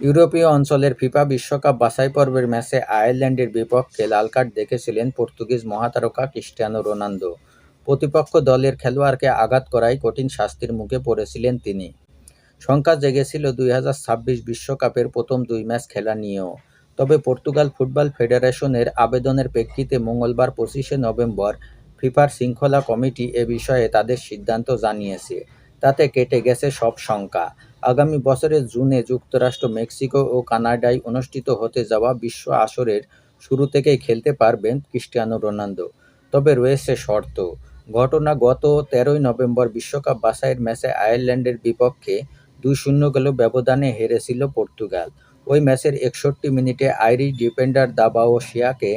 ইউরোপীয় অঞ্চলের ফিফা বিশ্বকাপ বাছাই পর্বের ম্যাচে আয়ারল্যান্ডের বিপক্ষে লাল কার্ড দেখেছিলেন পর্তুগিজ মহাতারকা ক্রিস্টিয়ানো রোনালদো। প্রতিপক্ষ দলের খেলোয়াড়কে আঘাত করায় কঠিন শাস্তির মুখে পড়েছিলেন তিনি। শঙ্কা জেগেছিল ২০২৬ বিশ্বকাপের প্রথম দুই ম্যাচ খেলা নিয়েও। তবে পর্তুগাল ফুটবল ফেডারেশনের আবেদনের প্রেক্ষিতে মঙ্গলবার ২৫শে নভেম্বর ফিফার শৃঙ্খলা কমিটি এ বিষয়ে তাদের সিদ্ধান্ত জানিয়েছে। তাতে কেটে গেছে সব শঙ্কা। আগামী বছরের জুনে যুক্তরাষ্ট্র, মেক্সিকো ও কানাডায় অনুষ্ঠিত হতে যাওয়া বিশ্ব আসরের শুরু থেকেই খেলতে পারবেন ক্রিস্টিয়ানো রোনালদো। তবে রয়েছে শর্ত। ঘটনা গত ১৩ই নভেম্বর বিশ্বকাপ বাছাইয়ের ম্যাচে আয়ারল্যান্ডের বিপক্ষে ২-০ গোলের ব্যবধানে হেরেছিল পর্তুগাল। ওই ম্যাচের ৬১ মিনিটে আইরিশ ডিফেন্ডার দাভাও সিয়াকে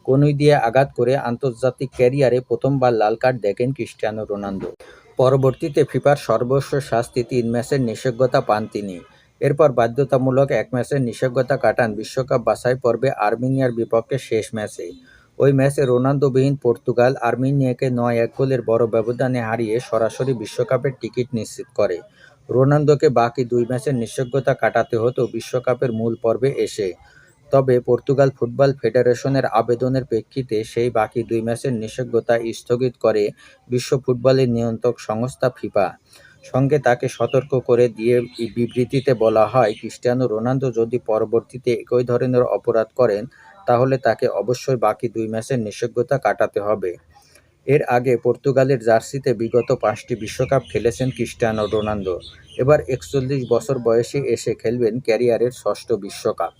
কনুই দিয়ে আঘাত করে আন্তর্জাতিক ক্যারিয়ারে প্রথমবার লাল কার্ড দেখেন ক্রিস্টিয়ানো রোনালদো। পরবর্তীতে ফিফার সর্বোচ্চ শাস্তি ৩ ম্যাচের নিষেধাজ্ঞা পান তিনি। এরপর বাধ্যতামূলক ১ ম্যাচের নিষেধাজ্ঞা কাটান বিশ্বকাপ বাছাই পর্বে আর্মেনিয়ার বিপক্ষে শেষ ম্যাচে। ওই ম্যাচে রোনালদোবিহীন পর্তুগাল আর্মেনিয়াকে ৯-১ গোলের বড় ব্যবধানে হারিয়ে সরাসরি বিশ্বকাপের টিকিট নিশ্চিত করে। রোনালদোকে বাকি দুই ম্যাচের নিষেধাজ্ঞা কাটাতে হতো বিশ্বকাপের মূল পর্বে এসে। তবে পর্তুগাল ফুটবল ফেডারেশনের আবেদনের প্রেক্ষিতে সেই বাকি দুই ম্যাচের নিষেধাজ্ঞা স্থগিত করে বিশ্ব ফুটবলের নিয়ন্ত্রক সংস্থা ফিফা। সঙ্গে তাকে সতর্ক করে দিয়ে বিবৃতিতে বলা হয়, ক্রিস্টিয়ানো রোনালদো যদি পরবর্তীতে একই ধরনের অপরাধ করেন তাহলে তাকে অবশ্যই বাকি দুই ম্যাচের নিষেধাজ্ঞা কাটাতে হবে। এর আগে পর্তুগালের জার্সিতে বিগত ৫টি বিশ্বকাপ খেলেছেন ক্রিস্টিয়ানো রোনালদো। এবার ৪১ বছর বয়সে এসে খেলবেন ক্যারিয়ারের ষষ্ঠ বিশ্বকাপ।